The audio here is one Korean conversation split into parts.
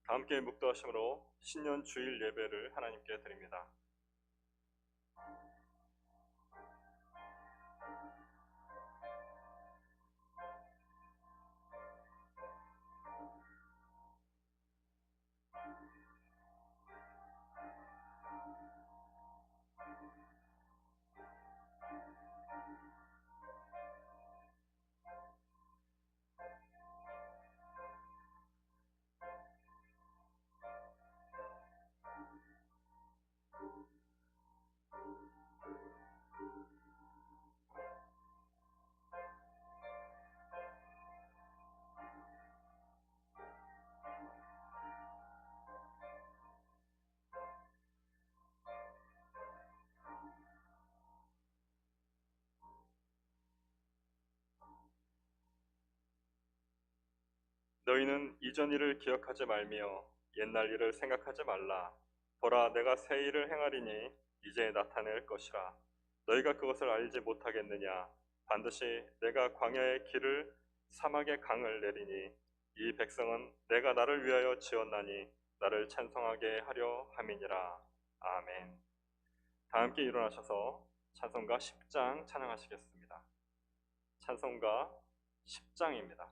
다 함께 묵도하심으로 신년 주일 예배를 하나님께 드립니다. 너희는 이전 일을 기억하지 말며 옛날 일을 생각하지 말라. 보라, 내가 새 일을 행하리니 이제 나타낼 것이라. 너희가 그것을 알지 못하겠느냐? 반드시 내가 광야의 길을 사막의 강을 내리니 이 백성은 내가 나를 위하여 지었나니 나를 찬송하게 하려 함이니라. 아멘. 다 함께 일어나셔서 찬송가 10장 찬양하시겠습니다. 찬송가 10장입니다.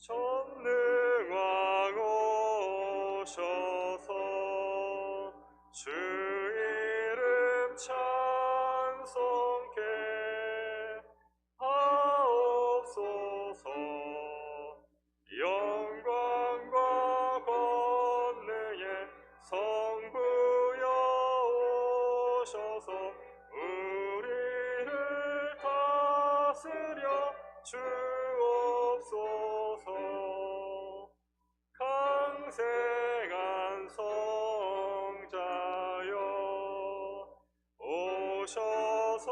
전능왕 오셔서 주 이름 찬송케 하옵소서. 영광과 권능의 성부여 오셔서 우리를 다스려 주옵소서. 강생한 성자여 오셔서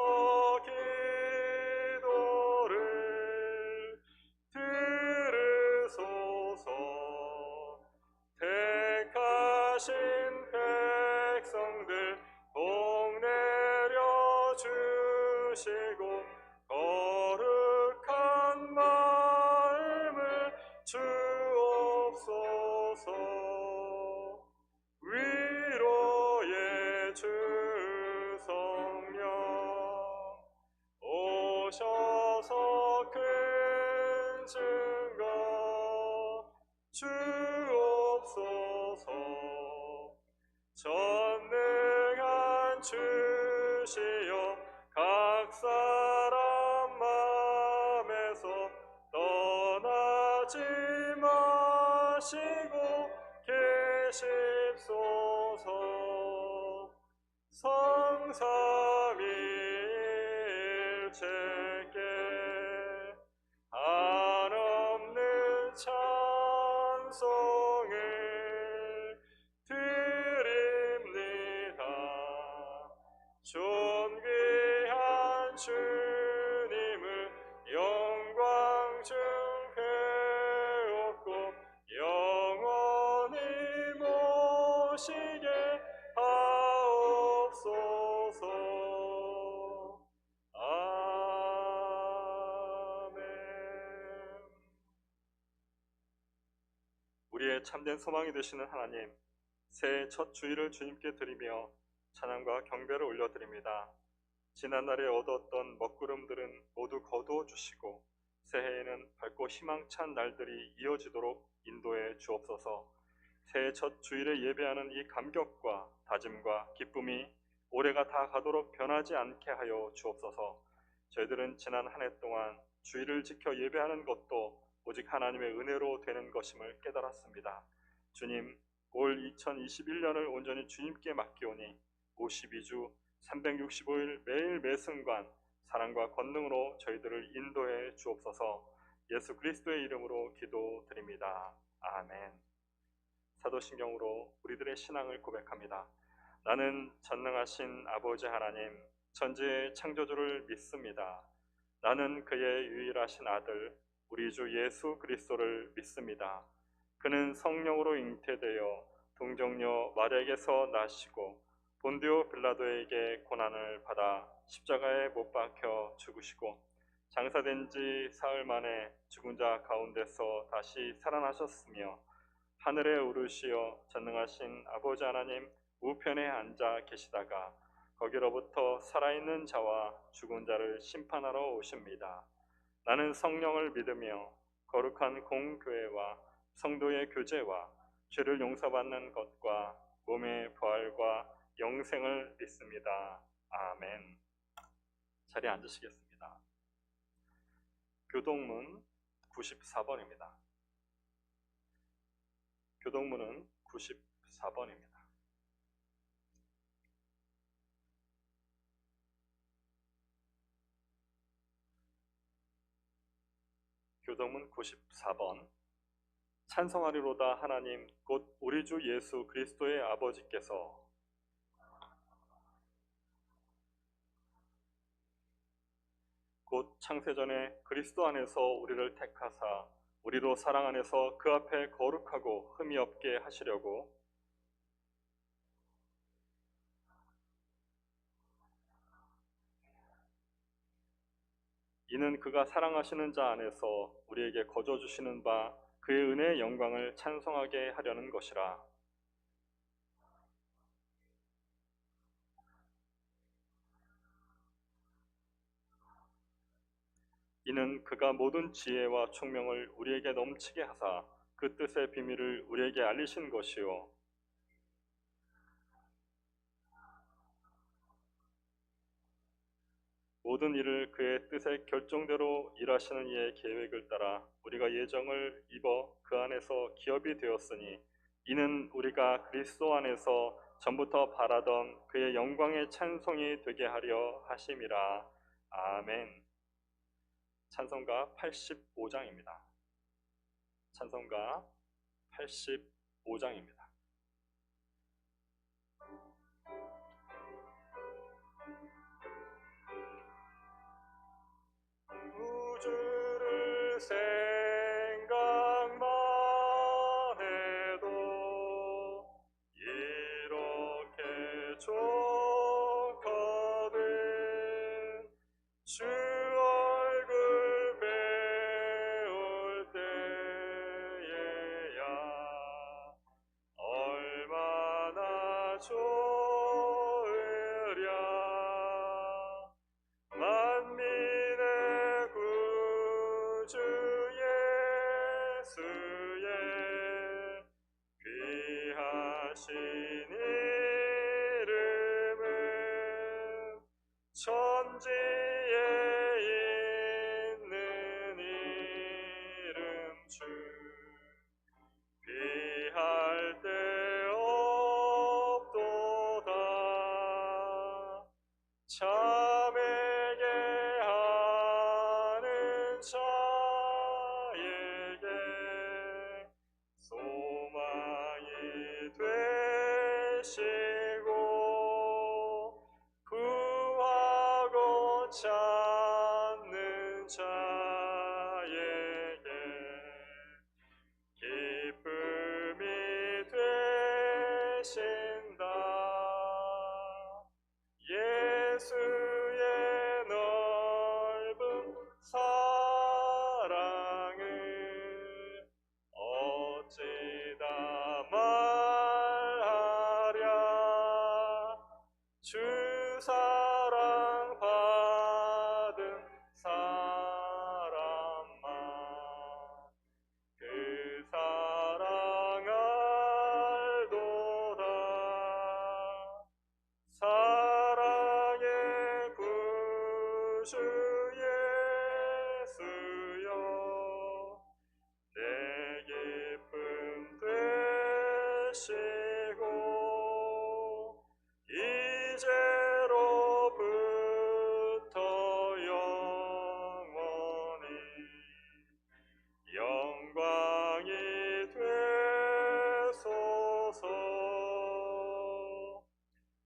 기도를 들으소서. 택하신 백성들 복 내려 주시고 거룩한 마음을 주옵소서. 위로의 주 성령 오셔서 큰 증거 주옵소서. 전능한 주시여 각 사람 마음에서 떠나지 마시고 계십소서. 성삼위일체께 한없는 찬송을 드립니다. 존귀한 주님을 영광 중 회옵고 영원히 모시게 하옵소서. 아멘. 우리의 참된 소망이 되시는 하나님, 새해 첫 주일을 주님께 드리며 찬양과 경배를 올려드립니다. 지난날에 얻었던 먹구름들은 모두 거두어 주시고 새해에는 밝고 희망찬 날들이 이어지도록 인도해 주옵소서. 새해 첫 주일에 예배하는 이 감격과 다짐과 기쁨이 올해가 다 가도록 변하지 않게 하여 주옵소서. 저희들은 지난 한 해 동안 주일을 지켜 예배하는 것도 오직 하나님의 은혜로 되는 것임을 깨달았습니다. 주님, 올 2021년을 온전히 주님께 맡기오니 52주 365일 매일 매순간 사랑과 권능으로 저희들을 인도해 주옵소서. 예수 그리스도의 이름으로 기도드립니다. 아멘. 사도신경으로 우리들의 신앙을 고백합니다. 나는 전능하신 아버지 하나님, 천지의 창조주를 믿습니다. 나는 그의 유일하신 아들 우리 주 예수 그리스도를 믿습니다. 그는 성령으로 잉태되어 동정녀 마리아에게서 나시고 본디오 빌라도에게 고난을 받아 십자가에 못 박혀 죽으시고 장사된 지 사흘 만에 죽은 자 가운데서 다시 살아나셨으며 하늘에 오르시어 전능하신 아버지 하나님 우편에 앉아 계시다가 거기로부터 살아있는 자와 죽은 자를 심판하러 오십니다. 나는 성령을 믿으며 거룩한 공교회와 성도의 교제와 죄를 용서받는 것과 몸의 부활과 영생을 믿습니다. 아멘. 자리에 앉으시겠습니다. 교동문 94번입니다. 교동문은 94번입니다. 교동문 94번. 찬송하리로다 하나님 곧 우리 주 예수 그리스도의 아버지께서 곧 창세전에 그리스도 안에서 우리를 택하사 우리로 사랑 안에서 그 앞에 거룩하고 흠이 없게 하시려고 이는 그가 사랑하시는 자 안에서 우리에게 거저 주시는 바 그의 은혜의 영광을 찬송하게 하려는 것이라. 이는 그가 모든 지혜와 총명을 우리에게 넘치게 하사 그 뜻의 비밀을 우리에게 알리신 것이요 모든 일을 그의 뜻의 결정대로 일하시는 이의 계획을 따라 우리가 예정을 입어 그 안에서 기업이 되었으니 이는 우리가 그리스도 안에서 전부터 바라던 그의 영광의 찬송이 되게 하려 하심이라. 아멘. 찬송가 85장입니다. 찬송가 85장입니다. 우주를 생각만 해도 이렇게 좋거든 주 얼굴 배울 때에야 얼마나 좋으랴. 만민의 구주 예수의 귀하신 이름은 천지에 있는 이름 주 비할 데 없도다. 참에게 하는 자에게 소망이 되시고 구하고 찾는 자에게 기쁨이 되신다. 예수의 넓은 사랑을 어찌다 말하랴. 주 사랑 받은 사람만 그 사랑 알도다. 사랑의 구주 예수여 내 기쁨 되시고 이제로부터 영원히 영광이 되소서.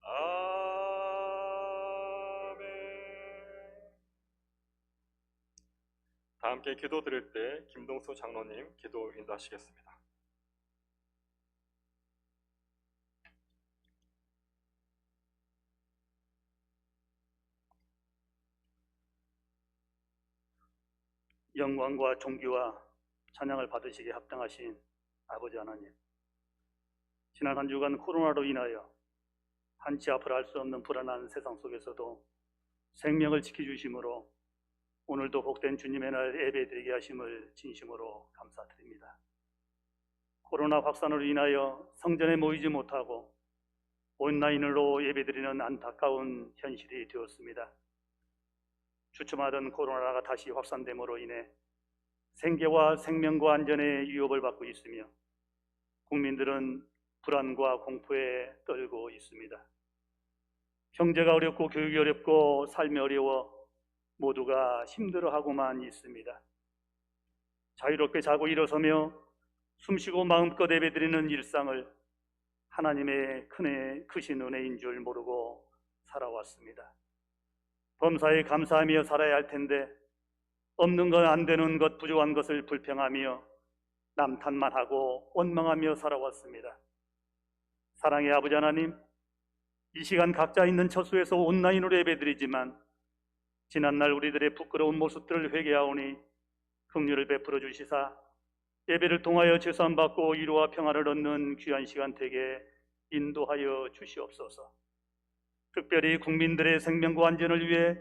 아멘. 다 함께 기도 드릴 때 김동수 장로님 기도 인도하시겠습니다. 영광과 존귀와 찬양을 받으시기에 합당하신 아버지 하나님, 지난 한 주간 코로나로 인하여 한치 앞을 알 수 없는 불안한 세상 속에서도 생명을 지켜주심으로 오늘도 복된 주님의 날 예배드리게 하심을 진심으로 감사드립니다. 코로나 확산으로 인하여 성전에 모이지 못하고 온라인으로 예배드리는 안타까운 현실이 되었습니다. 주춤하던 코로나가 다시 확산됨으로 인해 생계와 생명과 안전에 위협을 받고 있으며 국민들은 불안과 공포에 떨고 있습니다. 경제가 어렵고 교육이 어렵고 삶이 어려워 모두가 힘들어하고만 있습니다. 자유롭게 자고 일어서며 숨쉬고 마음껏 예배드리는 일상을 하나님의 크신 은혜인 줄 모르고 살아왔습니다. 범사에 감사하며 살아야 할 텐데 없는 것, 안 되는 것, 부족한 것을 불평하며 남탓만 하고 원망하며 살아왔습니다. 사랑의 아버지 하나님, 이 시간 각자 있는 처소에서 온라인으로 예배드리지만 지난날 우리들의 부끄러운 모습들을 회개하오니 긍휼을 베풀어 주시사 예배를 통하여 죄사함 받고 위로와 평화를 얻는 귀한 시간 되게 인도하여 주시옵소서. 특별히 국민들의 생명과 안전을 위해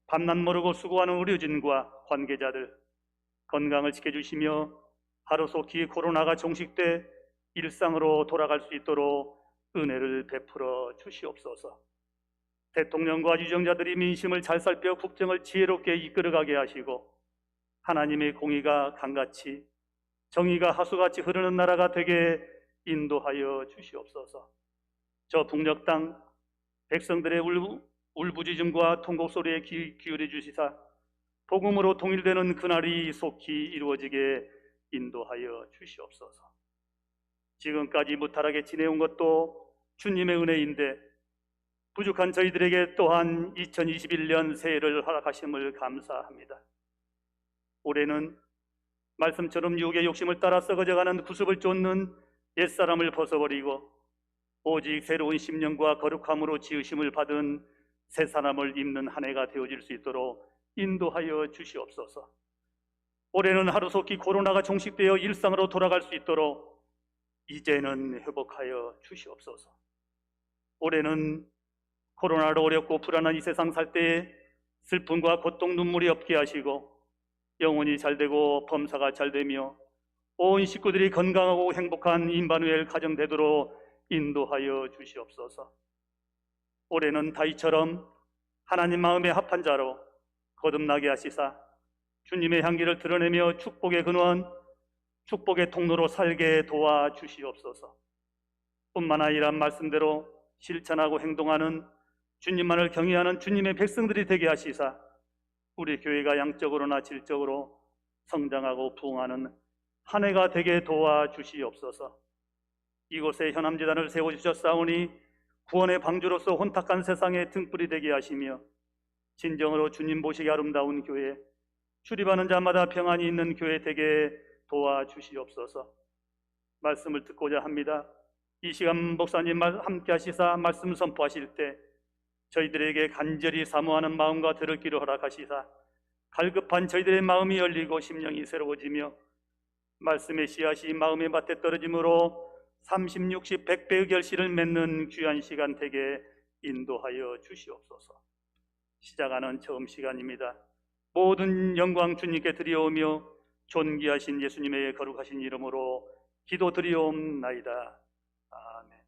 밤낮 모르고 수고하는 의료진과 관계자들 건강을 지켜주시며 하루속히 코로나가 종식돼 일상으로 돌아갈 수 있도록 은혜를 베풀어 주시옵소서. 대통령과 유정자들이 민심을 잘 살펴 국정을 지혜롭게 이끌어가게 하시고 하나님의 공의가 강같이 정의가 하수같이 흐르는 나라가 되게 인도하여 주시옵소서. 저 북녘 땅 백성들의 울부짖음과 통곡 소리에 기울여 주시사 복음으로 통일되는 그날이 속히 이루어지게 인도하여 주시옵소서. 지금까지 무탈하게 지내온 것도 주님의 은혜인데 부족한 저희들에게 또한 2021년 새해를 허락하심을 감사합니다. 올해는 말씀처럼 육의 욕심을 따라 썩어져가는 구습을 쫓는 옛사람을 벗어버리고 오직 새로운 심령과 거룩함으로 지으심을 받은 새 사람을 입는 한 해가 되어질 수 있도록 인도하여 주시옵소서. 올해는 하루속히 코로나가 종식되어 일상으로 돌아갈 수 있도록 이제는 회복하여 주시옵소서. 올해는 코로나로 어렵고 불안한 이 세상 살 때에 슬픔과 고통, 눈물이 없게 하시고 영혼이 잘되고 범사가 잘되며 온 식구들이 건강하고 행복한 임마누엘 가정 되도록 인도하여 주시옵소서. 올해는 다윗처럼 하나님 마음에 합한 자로 거듭나게 하시사 주님의 향기를 드러내며 축복의 근원, 축복의 통로로 살게 도와주시옵소서. 뿐만 아니라 말씀대로 실천하고 행동하는 주님만을 경외하는 주님의 백성들이 되게 하시사 우리 교회가 양적으로나 질적으로 성장하고 부흥하는 한 해가 되게 도와주시옵소서. 이곳에 현암재단을 세워주셨사오니 구원의 방주로서 혼탁한 세상에 등불이 되게 하시며 진정으로 주님 보시기 아름다운 교회, 출입하는 자마다 평안이 있는 교회 되게 도와주시옵소서. 말씀을 듣고자 합니다. 이 시간 목사님 함께 하시사 말씀 선포하실 때 저희들에게 간절히 사모하는 마음과 들을 길을 허락하시사 갈급한 저희들의 마음이 열리고 심령이 새로워지며 말씀의 씨앗이 마음의 밭에 떨어짐으로 30, 60, 100배의 결실을 맺는 귀한 시간 되게 인도하여 주시옵소서. 시작하는 처음 시간입니다. 모든 영광 주님께 드리오며 존귀하신 예수님의 거룩하신 이름으로 기도드리옵나이다. 아멘.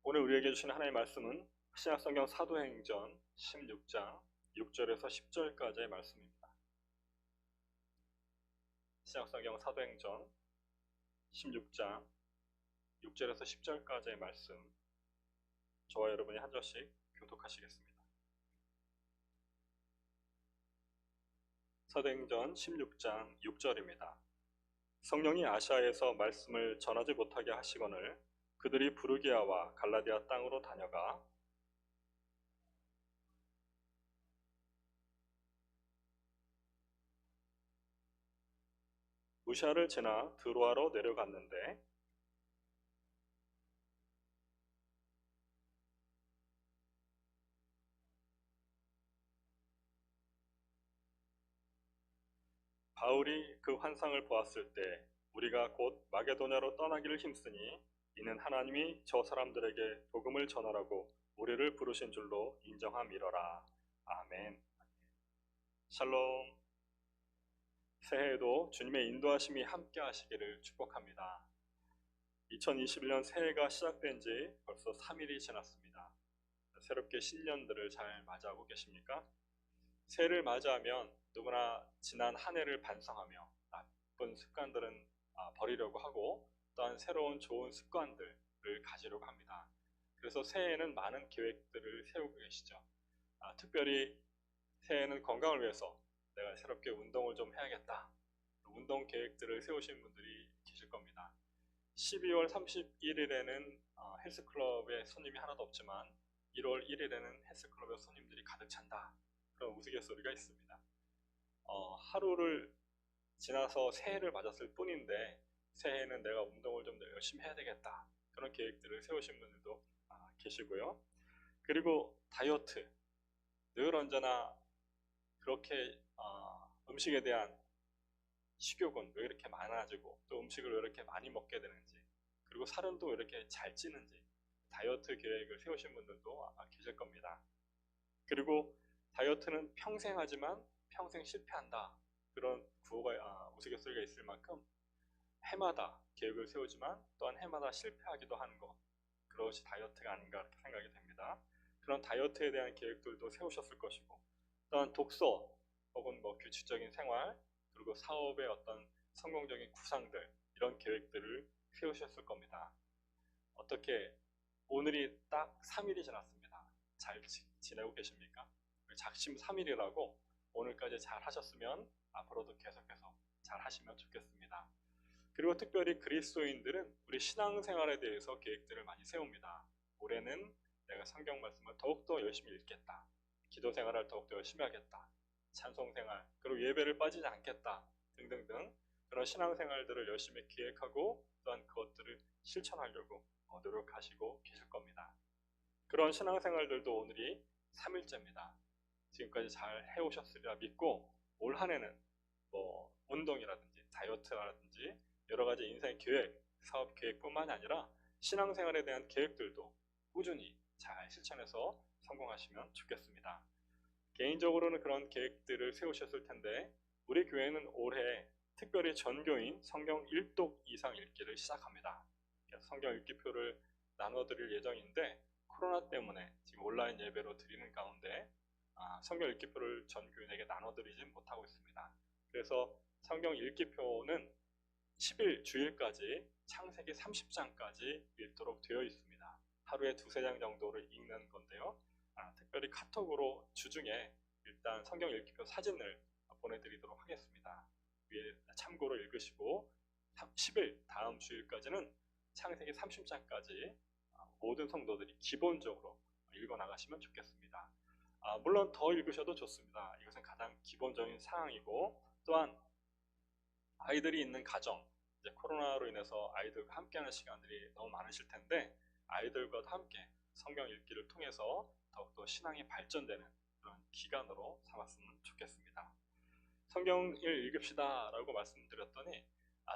오늘 우리에게 주신 하나님의 말씀은 신약성경 사도행전 16장 6절에서 10절까지의 말씀입니다. 신약성경 사도행전 16장 6절에서 10절까지의 말씀, 저와 여러분이 한 절씩 교독하시겠습니다. 사도행전 16장 6절입니다. 성령이 아시아에서 말씀을 전하지 못하게 하시거늘 그들이 부르기아와 갈라디아 땅으로 다녀가 무시아를 지나 드로아로 내려갔는데 바울이 그 환상을 보았을 때 우리가 곧 마게도냐로 떠나기를 힘쓰니 이는 하나님이 저 사람들에게 복음을 전하라고 우리를 부르신 줄로 인정함이러라. 아멘. 샬롬. 새해에도 주님의 인도하심이 함께 하시기를 축복합니다. 2021년 새해가 시작된 지 벌써 3일이 지났습니다. 새롭게 신년들을 잘 맞이하고 계십니까? 새해를 맞이하면 누구나 지난 한 해를 반성하며 나쁜 습관들은 버리려고 하고 또한 새로운 좋은 습관들을 가지려고 합니다. 그래서 새해에는 많은 계획들을 세우고 계시죠. 특별히 새해에는 건강을 위해서 내가 새롭게 운동을 좀 해야겠다. 운동 계획들을 세우신 분들이 계실 겁니다. 12월 31일에는 헬스클럽에 손님이 하나도 없지만 1월 1일에는 헬스클럽에 손님들이 가득 찬다. 그런 우스갯소리가 있습니다. 하루를 지나서 새해를 맞았을 뿐인데 새해에는 내가 운동을 좀 더 열심히 해야 되겠다. 그런 계획들을 세우신 분들도 계시고요. 그리고 다이어트. 늘 언제나 그렇게 음식에 대한 식욕은 왜 이렇게 많아지고 또 음식을 왜 이렇게 많이 먹게 되는지 그리고 살은 또 왜 이렇게 잘 찌는지 다이어트 계획을 세우신 분들도 아마 계실 겁니다. 그리고 다이어트는 평생 하지만 평생 실패한다. 그런 구호가 우스갯소리가 있을 만큼 해마다 계획을 세우지만 또한 해마다 실패하기도 하는 것, 그것이 다이어트가 아닌가 이렇게 생각이 됩니다. 그런 다이어트에 대한 계획들도 세우셨을 것이고 또한 독서 혹은 규칙적인 생활 그리고 사업의 어떤 성공적인 구상들 이런 계획들을 세우셨을 겁니다. 어떻게 오늘이 딱 3일이 지났습니다. 잘 지내고 계십니까? 작심 3일이라고 오늘까지 잘 하셨으면 앞으로도 계속해서 잘 하시면 좋겠습니다. 그리고 특별히 그리스도인들은 우리 신앙생활에 대해서 계획들을 많이 세웁니다. 올해는 내가 성경 말씀을 더욱더 열심히 읽겠다. 기도 생활을 더욱더 열심히 하겠다. 찬송생활, 그리고 예배를 빠지지 않겠다. 등등등 그런 신앙생활들을 열심히 기획하고 또한 그것들을 실천하려고 노력하시고 계실 겁니다. 그런 신앙생활들도 오늘이 3일째입니다. 지금까지 잘 해오셨으리라 믿고 올 한해는 운동이라든지 다이어트라든지 여러 가지 인생 계획, 사업 계획뿐만이 아니라 신앙생활에 대한 계획들도 꾸준히 잘 실천해서 성공하시면 좋겠습니다. 개인적으로는 그런 계획들을 세우셨을 텐데 우리 교회는 올해 특별히 전교인 성경 1독 이상 읽기를 시작합니다. 성경 읽기표를 나눠드릴 예정인데 코로나 때문에 지금 온라인 예배로 드리는 가운데 성경 읽기표를 전 교인에게 나눠드리지 못하고 있습니다. 그래서 성경 읽기표는 10일 주일까지 창세기 30장까지 읽도록 되어 있습니다. 하루에 2-3장 정도를 읽는 건데요. 특별히 카톡으로 주중에 일단 성경 읽기표 사진을 보내드리도록 하겠습니다. 위에 참고로 읽으시고 10일 다음 주일까지는 창세기 30장까지 모든 성도들이 기본적으로 읽어나가시면 좋겠습니다. 물론 더 읽으셔도 좋습니다. 이것은 가장 기본적인 사항이고 또한 아이들이 있는 가정, 이제 코로나로 인해서 아이들과 함께하는 시간들이 너무 많으실 텐데 아이들과 함께 성경 읽기를 통해서 더욱더 신앙이 발전되는 그런 기간으로 삼았으면 좋겠습니다. 성경을 읽읍시다 라고 말씀드렸더니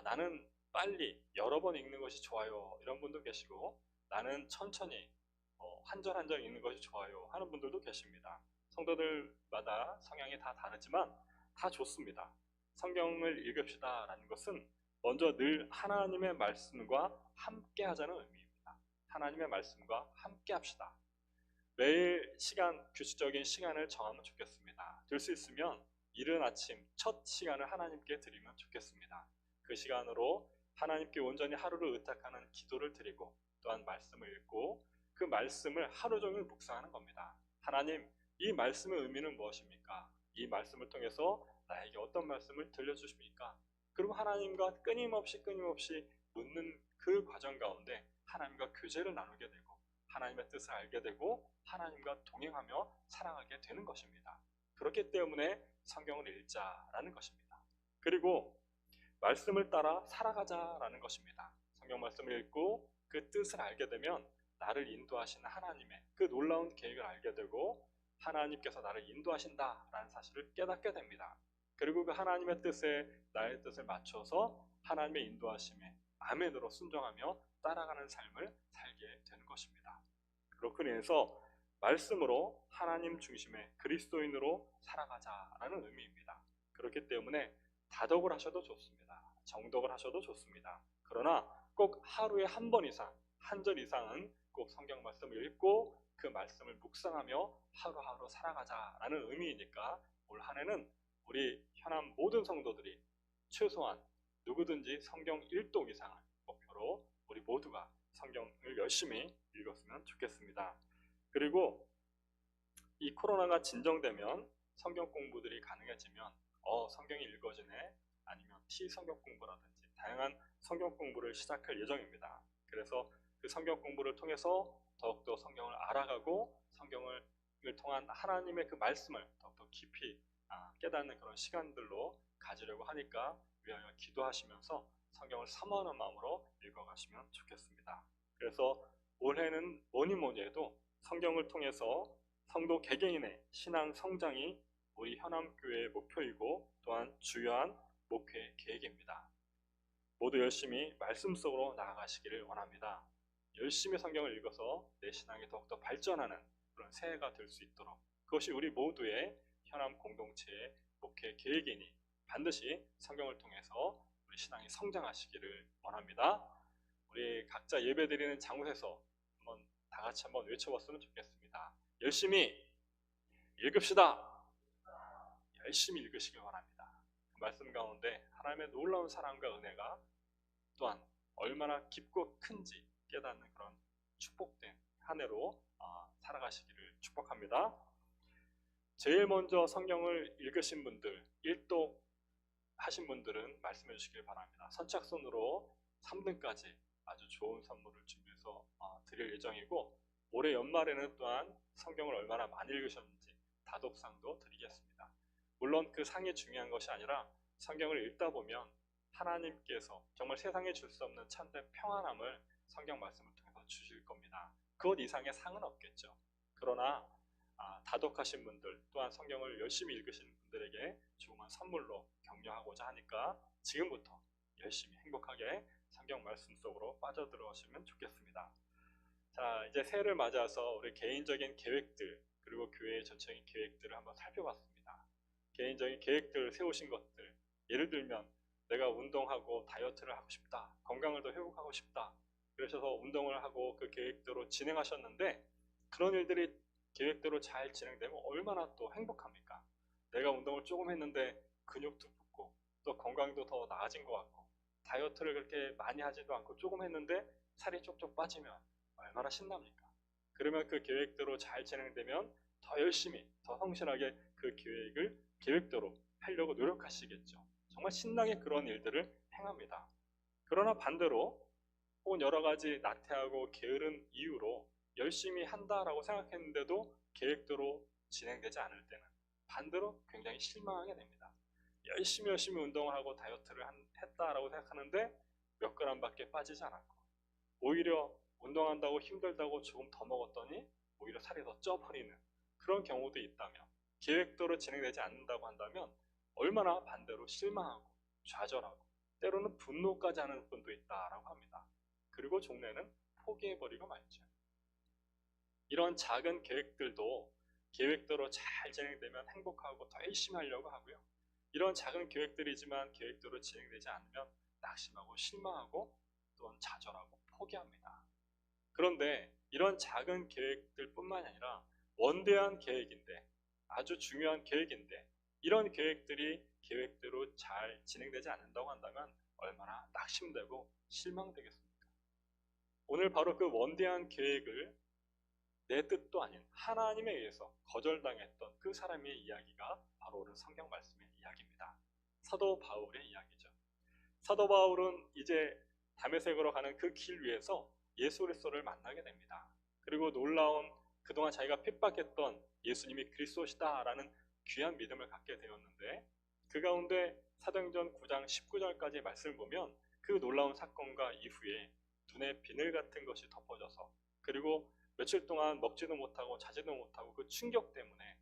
나는 빨리 여러 번 읽는 것이 좋아요 이런 분도 계시고 나는 천천히 한 절 한 절 읽는 것이 좋아요 하는 분들도 계십니다. 성도들마다 성향이 다 다르지만 다 좋습니다. 성경을 읽읍시다 라는 것은 먼저 늘 하나님의 말씀과 함께 하자는 의미입니다. 하나님의 말씀과 함께 합시다. 매일 규칙적인 시간을 정하면 좋겠습니다. 될 수 있으면 이른 아침 첫 시간을 하나님께 드리면 좋겠습니다. 그 시간으로 하나님께 온전히 하루를 의탁하는 기도를 드리고 또한 말씀을 읽고 그 말씀을 하루 종일 묵상하는 겁니다. 하나님, 이 말씀의 의미는 무엇입니까? 이 말씀을 통해서 나에게 어떤 말씀을 들려주십니까? 그리고 하나님과 끊임없이 묻는 그 과정 가운데 하나님과 교제를 나누게 되고 하나님의 뜻을 알게 되고 하나님과 동행하며 살아가게 되는 것입니다. 그렇기 때문에 성경을 읽자라는 것입니다. 그리고 말씀을 따라 살아가자라는 것입니다. 성경 말씀을 읽고 그 뜻을 알게 되면 나를 인도하시는 하나님의 그 놀라운 계획을 알게 되고 하나님께서 나를 인도하신다라는 사실을 깨닫게 됩니다. 그리고 그 하나님의 뜻에 나의 뜻을 맞춰서 하나님의 인도하심에 아멘으로 순종하며 따라가는 삶을 살게 되는 것입니다. 그렇고 인해서 말씀으로 하나님 중심의 그리스도인으로 살아가자라는 의미입니다. 그렇기 때문에 다독을 하셔도 좋습니다. 정독을 하셔도 좋습니다. 그러나 꼭 하루에 한 번 이상, 한 절 이상은 꼭 성경 말씀을 읽고 그 말씀을 묵상하며 하루하루 살아가자라는 의미이니까 올 한 해는 우리 현암 모든 성도들이 최소한 누구든지 성경 1독 이상을 목표로 우리 모두가 성경을 열심히 읽었으면 좋겠습니다. 그리고 이 코로나가 진정되면 성경 공부들이 가능해지면 성경이 읽어지네, 아니면 T성경 공부라든지 다양한 성경 공부를 시작할 예정입니다. 그래서 그 성경 공부를 통해서 더욱더 성경을 알아가고 성경을 통한 하나님의 그 말씀을 더욱더 깊이 깨닫는 그런 시간들로 가지려고 하니까 위하여 기도하시면서 성경을 사모하는 마음으로 읽어가시면 좋겠습니다. 그래서 올해는 뭐니 해도 성경을 통해서 성도 개개인의 신앙 성장이 우리 현암교회의 목표이고 또한 주요한 목회 계획입니다. 모두 열심히 말씀 속으로 나아가시기를 원합니다. 열심히 성경을 읽어서 내 신앙이 더욱더 발전하는 그런 새해가 될 수 있도록, 그것이 우리 모두의 현암 공동체의 목회 계획이니 반드시 성경을 통해서 우리 신앙이 성장하시기를 원합니다. 우리 각자 예배드리는 장소에서 다 같이 한번 외쳐봤으면 좋겠습니다. 열심히 읽읍시다. 열심히 읽으시길 바랍니다. 그 말씀 가운데 하나님의 놀라운 사랑과 은혜가 또한 얼마나 깊고 큰지 깨닫는 그런 축복된 한 해로 살아가시기를 축복합니다. 제일 먼저 성경을 읽으신 분들, 1독 하신 분들은 말씀해 주시길 바랍니다. 선착순으로 3등까지 아주 좋은 선물을 준비해서 드릴 예정이고, 올해 연말에는 또한 성경을 얼마나 많이 읽으셨는지 다독상도 드리겠습니다. 물론 그 상이 중요한 것이 아니라 성경을 읽다 보면 하나님께서 정말 세상에 줄 수 없는 참된 평안함을 성경 말씀을 통해서 주실 겁니다. 그것 이상의 상은 없겠죠. 그러나 다독하신 분들 또한 성경을 열심히 읽으신 분들에게 조그만 선물로 격려하고자 하니까 지금부터 열심히 행복하게 성경 말씀 속으로 빠져들어오시면 좋겠습니다. 자, 이제 새해를 맞아서 우리 개인적인 계획들 그리고 교회의 전체적인 계획들을 한번 살펴봤습니다. 개인적인 계획들 세우신 것들, 예를 들면 내가 운동하고 다이어트를 하고 싶다, 건강을 더 회복하고 싶다, 그러셔서 운동을 하고 그 계획대로 진행하셨는데 그런 일들이 계획대로 잘 진행되면 얼마나 또 행복합니까? 내가 운동을 조금 했는데 근육도 붙고 또 건강도 더 나아진 것 같고, 다이어트를 그렇게 많이 하지도 않고 조금 했는데 살이 쪽쪽 빠지면 얼마나 신납니까? 그러면 그 계획대로 잘 진행되면 더 열심히, 더 성실하게 그 계획대로 하려고 노력하시겠죠. 정말 신나게 그런 일들을 행합니다. 그러나 반대로 혹은 여러 가지 나태하고 게으른 이유로 열심히 한다라고 생각했는데도 계획대로 진행되지 않을 때는 반대로 굉장히 실망하게 됩니다. 열심히 운동을 하고 다이어트를 했다라고 생각하는데 몇 그램밖에 빠지지 않았고, 오히려 운동한다고 힘들다고 조금 더 먹었더니 오히려 살이 더 쪄버리는 그런 경우도 있다면, 계획대로 진행되지 않는다고 한다면 얼마나 반대로 실망하고 좌절하고 때로는 분노까지 하는 분도 있다라고 합니다. 그리고 종래는 포기해버리고 말죠. 이런 작은 계획들도 계획대로 잘 진행되면 행복하고 더 열심히 하려고 하고요. 이런 작은 계획들이지만 계획대로 진행되지 않으면 낙심하고 실망하고 또는 좌절하고 포기합니다. 그런데 이런 작은 계획들 뿐만이 아니라 원대한 계획인데, 아주 중요한 계획인데 이런 계획들이 계획대로 잘 진행되지 않는다고 한다면 얼마나 낙심되고 실망되겠습니까? 오늘 바로 그 원대한 계획을 내 뜻도 아닌 하나님에 의해서 거절당했던 그 사람의 이야기가 바로 오늘 성경 말씀의 이야기입니다. 사도 바울의 이야기죠. 사도 바울은 이제 다메섹으로 가는 그 길 위에서 예수 그리스도를 만나게 됩니다. 그리고 놀라운 그동안 자기가 핍박했던 예수님이 그리스도시다라는 귀한 믿음을 갖게 되었는데, 그 가운데 사도행전 9장 19절까지의 말씀을 보면 그 놀라운 사건과 이후에 눈에 비늘 같은 것이 덮어져서, 그리고 며칠 동안 먹지도 못하고 자지도 못하고 그 충격 때문에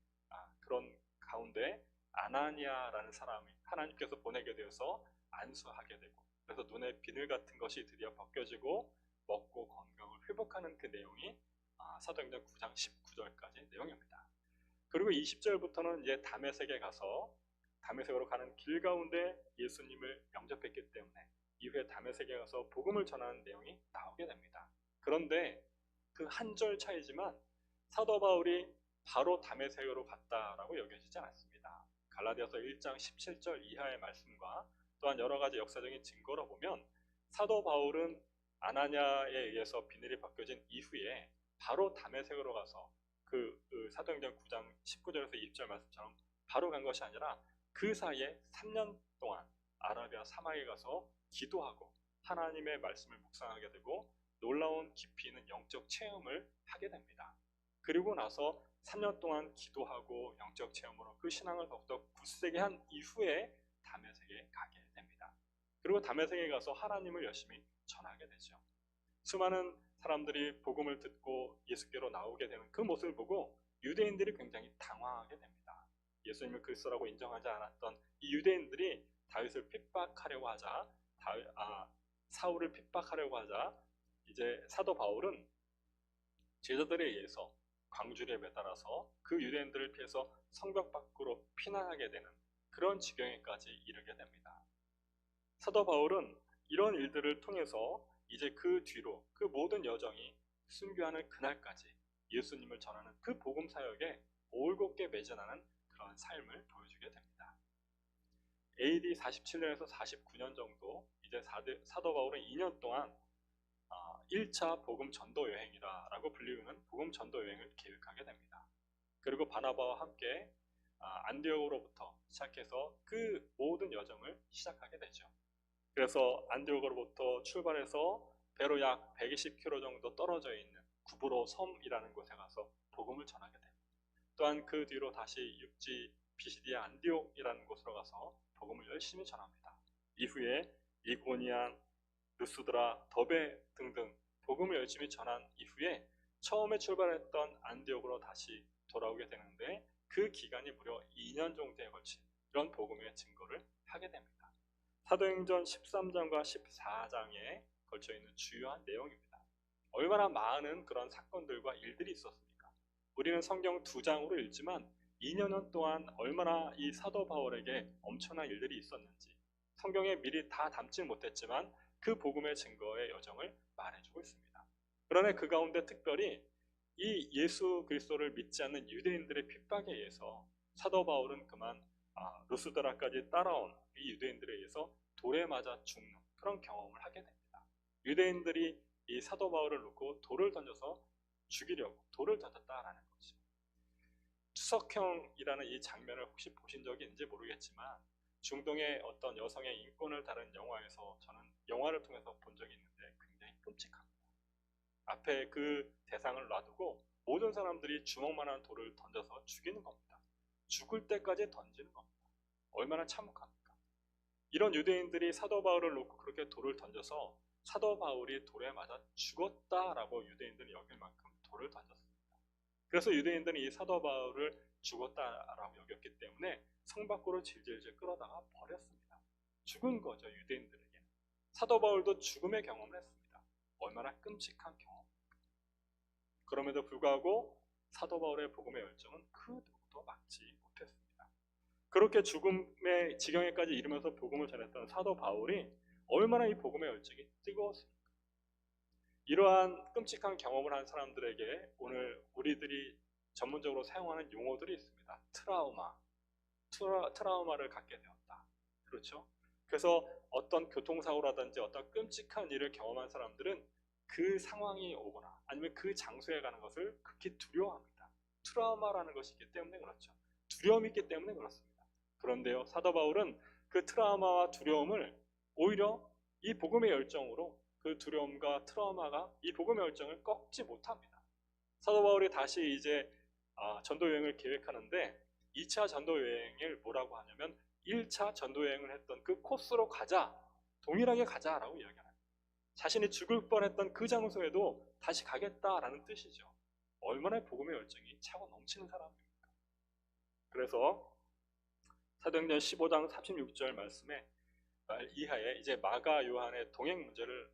그런 가운데 아나니아라는 사람이 하나님께서 보내게 되어서 안수하게 되고, 그래서 눈에 비늘 같은 것이 드디어 벗겨지고 먹고 건강을 회복하는 그 내용이 사도행전 9장 19절까지 내용입니다. 그리고 20절부터는 이제 다메섹에 가서 다메섹으로 가는 길 가운데 예수님을 영접했기 때문에 이후에 다메섹에 가서 복음을 전하는 내용이 나오게 됩니다. 그런데 그 한 절 차이지만 사도 바울이 바로 다메섹으로 갔다라고 여겨지지 않았습니다. 갈라디아서 1장 17절 이하의 말씀과 또한 여러 가지 역사적인 증거로 보면 사도 바울은 아나니아에 의해서 비늘이 벗겨진 이후에 바로 다메섹으로 가서 그 사도행전 9장 19절에서 20절 말씀처럼 바로 간 것이 아니라 그 사이에 3년 동안 아라비아 사막에 가서 기도하고 하나님의 말씀을 묵상하게 되고 놀라운 깊이 있는 영적 체험을 하게 됩니다. 그리고 나서 3년 동안 기도하고 영적 체험으로 그 신앙을 더욱더 굳세게 한 이후에 다메섹에 가게 됩니다. 그리고 다메섹에 가서 하나님을 열심히 전하게 되죠. 수많은 사람들이 복음을 듣고 예수께로 나오게 되는 그 모습을 보고 유대인들이 굉장히 당황하게 됩니다. 예수님을 그리스도라고 인정하지 않았던 이 유대인들이 다윗을 핍박하려고 하자, 사울을 핍박하려고 하자, 이제 사도 바울은 제자들에 의해서 광주리에 매달아서 그 유대인들을 피해서 성벽 밖으로 피난하게 되는 그런 지경에까지 이르게 됩니다. 사도 바울은 이런 일들을 통해서 이제 그 뒤로 그 모든 여정이 순교하는 그날까지 예수님을 전하는 그 복음 사역에 올곧게 매진하는 그런 삶을 보여주게 됩니다. AD 47년에서 49년 정도 이제 사도 바울은 2년 동안 1차 복음 전도 여행이라고 불리우는 복음 전도 여행을 계획하게 됩니다. 그리고 바나바와 함께 안디옥으로부터 시작해서 그 모든 여정을 시작하게 되죠. 그래서 안디옥으로부터 출발해서 배로 약 120km 정도 떨어져 있는 구브로 섬이라는 곳에 가서 복음을 전하게 됩니다. 또한 그 뒤로 다시 육지 비시디아 안디옥이라는 곳으로 가서 복음을 열심히 전합니다. 이후에 이고니안, 루스드라, 더베 등등 복음을 열심히 전한 이후에 처음에 출발했던 안디옥으로 다시 돌아오게 되는데, 그 기간이 무려 2년 정도에 걸친 이런 복음의 증거를 하게 됩니다. 사도행전 13장과 14장에 걸쳐 있는 주요한 내용입니다. 얼마나 많은 그런 사건들과 일들이 있었습니까? 우리는 성경 2장으로 읽지만 2년 동안 얼마나 이 사도 바울에게 엄청난 일들이 있었는지 성경에 미리 다 담지 못했지만 그 복음의 증거의 여정을 말해주고 있습니다. 그러나 그 가운데 특별히 이 예수 그리스도를 믿지 않는 유대인들의 핍박에 의해서 사도 바울은 그만 루스드라까지 따라온 이 유대인들에 의해서 돌에 맞아 죽는 그런 경험을 하게 됩니다. 유대인들이 이 사도 바울을 놓고 돌을 던져서 죽이려고 돌을 던졌다라는 거죠. 추석형이라는 이 장면을 혹시 보신 적이 있는지 모르겠지만 중동의 어떤 여성의 인권을 다룬 영화에서 저는 영화를 통해서 본 적이 있는데 굉장히 끔찍합니다. 앞에 그 대상을 놔두고 모든 사람들이 주먹만한 돌을 던져서 죽이는 겁니다. 죽을 때까지 던지는 겁니다. 얼마나 참혹합니까? 이런 유대인들이 사도 바울을 놓고 그렇게 돌을 던져서 사도 바울이 돌에 맞아 죽었다라고 유대인들이 여길 만큼 돌을 던졌습니다. 그래서 유대인들은 이 사도 바울을 죽었다라고 여겼기 때문에 성 밖으로 질질질 끌어다가 버렸습니다. 죽은 거죠, 유대인들에게는. 사도 바울도 죽음의 경험을 했습니다. 얼마나 끔찍한 경험입니까? 그럼에도 불구하고 사도 바울의 복음의 열정은 그 누구도 막지 못했습니다. 그렇게 죽음의 지경에까지 이르면서 복음을 전했던 사도 바울이 얼마나 이 복음의 열정이 뜨거웠습니까? 이러한 끔찍한 경험을 한 사람들에게 오늘 우리들이 전문적으로 사용하는 용어들이 있습니다. 트라우마를 갖게 되었다. 그렇죠? 그래서 어떤 교통사고라든지 어떤 끔찍한 일을 경험한 사람들은 그 상황이 오거나 아니면 그 장소에 가는 것을 극히 두려워합니다. 트라우마라는 것이 있기 때문에 그렇죠. 두려움이 있기 때문에 그렇습니다. 그런데요, 사도 바울은 그 트라우마와 두려움을 오히려 이 복음의 열정으로 그 두려움과 트라우마가 이 복음의 열정을 꺾지 못합니다. 사도 바울이 다시 이제 전도 여행을 계획하는데 2차 전도 여행을 뭐라고 하냐면 1차 전도 여행을 했던 그 코스로 가자, 동일하게 가자라고 이야기합니다. 자신이 죽을 뻔했던 그 장소에도 다시 가겠다라는 뜻이죠. 얼마나 복음의 열정이 차고 넘치는 사람입니까? 그래서 사도행전 15장 36절 말씀에 이하에 이제 마가 요한의 동행 문제를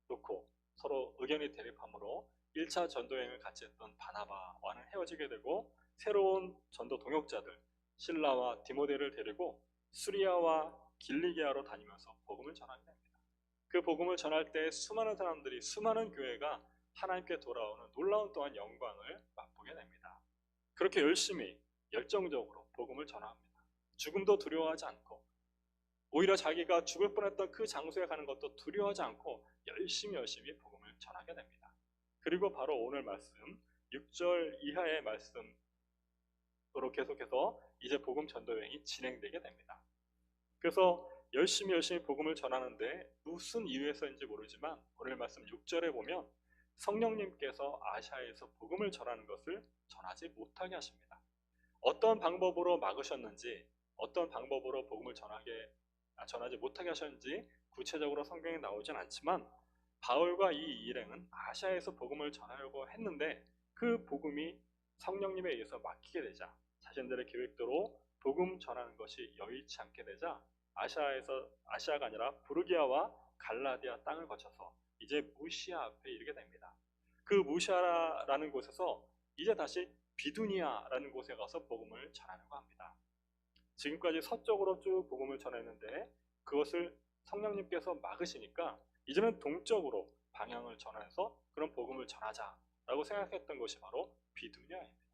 놓고 서로 의견이 대립하므로 1차 전도여행을 같이 했던 바나바와는 헤어지게 되고 새로운 전도 동역자들 실라와 디모데를 데리고 수리아와 길리기아로 다니면서 복음을 전하게 됩니다. 그 복음을 전할 때 수많은 사람들이, 수많은 교회가 하나님께 돌아오는 놀라운 또한 영광을 맛보게 됩니다. 그렇게 열심히 열정적으로 복음을 전합니다. 죽음도 두려워하지 않고 오히려 자기가 죽을 뻔했던 그 장소에 가는 것도 두려워하지 않고 열심히 복음을 전하게 됩니다. 그리고 바로 오늘 말씀 6절 이하의 말씀으로 계속해서 이제 복음 전도 여행이 진행되게 됩니다. 그래서 열심히 복음을 전하는데 무슨 이유에서인지 모르지만 오늘 말씀 6절에 보면 성령님께서 아시아에서 복음을 전하는 것을 전하지 못하게 하십니다. 어떤 방법으로 막으셨는지, 어떤 방법으로 복음을 전하지 못하게 하셨는지 구체적으로 성경에 나오진 않지만 바울과 이 일행은 아시아에서 복음을 전하려고 했는데 그 복음이 성령님에 의해서 막히게 되자 자신들의 계획대로 복음 전하는 것이 여의치 않게 되자 아시아가 아니라 부르기아와 갈라디아 땅을 거쳐서 이제 무시아 앞에 이르게 됩니다. 그 무시아라는 곳에서 이제 다시 비두니아라는 곳에 가서 복음을 전하려고 합니다. 지금까지 서쪽으로 쭉 복음을 전했는데 그것을 성령님께서 막으시니까 이제는 동쪽으로 방향을 전해서 그런 복음을 전하자라고 생각했던 것이 바로 비두니아입니다.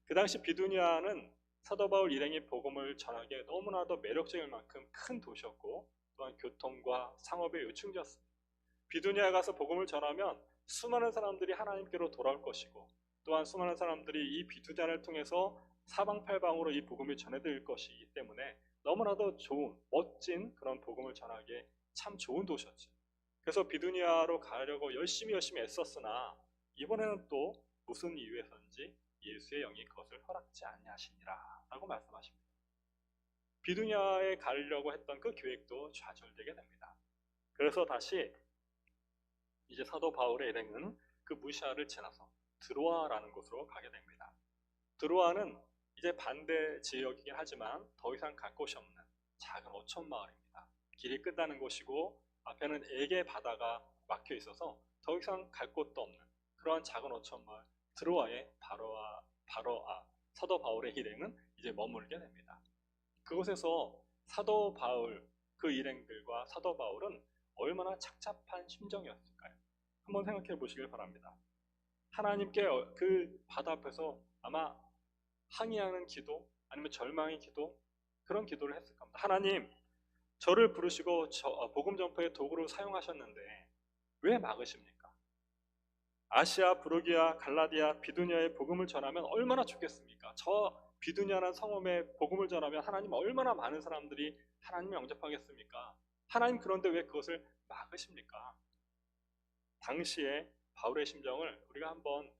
그 당시 비두니아는 사도 바울 일행이 복음을 전하기에 너무나도 매력적일 만큼 큰 도시였고 또한 교통과 상업의 요충지였습니다. 비두니아에 가서 복음을 전하면 수많은 사람들이 하나님께로 돌아올 것이고 또한 수많은 사람들이 이 비두니아를 통해서 사방팔방으로 이 복음이 전해질 것이기 때문에 너무나도 좋은, 멋진 그런 복음을 전하기에 참 좋은 도시였죠. 그래서 비두니아로 가려고 열심히 애썼으나 이번에는 또 무슨 이유에서인지 예수의 영이 그것을 허락지 아니하시니라 라고 말씀하십니다. 비두니아에 가려고 했던 그 계획도 좌절되게 됩니다. 그래서 다시 이제 사도 바울의 일행은 그 무시아를 지나서 드로아라는 곳으로 가게 됩니다. 드로아는 이제 반대 지역이긴 하지만 더 이상 갈 곳이 없는 작은 어촌 마을입니다. 길이 끝나는 곳이고 앞에는 에게 바다가 막혀 있어서 더 이상 갈 곳도 없는 그러한 작은 어촌 마을 드로아에 사도 바울의 일행은 이제 머물게 됩니다. 그곳에서 사도 바울 그 일행들과 사도 바울은 얼마나 착잡한 심정이었을까요? 한번 생각해 보시길 바랍니다. 하나님께 그 바다 앞에서 아마 항의하는 기도 아니면 절망의 기도 그런 기도를 했을 겁니다. 하나님, 저를 부르시고 복음 전파의 도구로 사용하셨는데 왜 막으십니까? 아시아, 부르기아, 갈라디아, 비두니아의 복음을 전하면 얼마나 좋겠습니까? 저 비두니아라는 성읍에 복음을 전하면 하나님 얼마나 많은 사람들이 하나님을 영접하겠습니까? 하나님 그런데 왜 그것을 막으십니까? 당시에 바울의 심정을 우리가 한번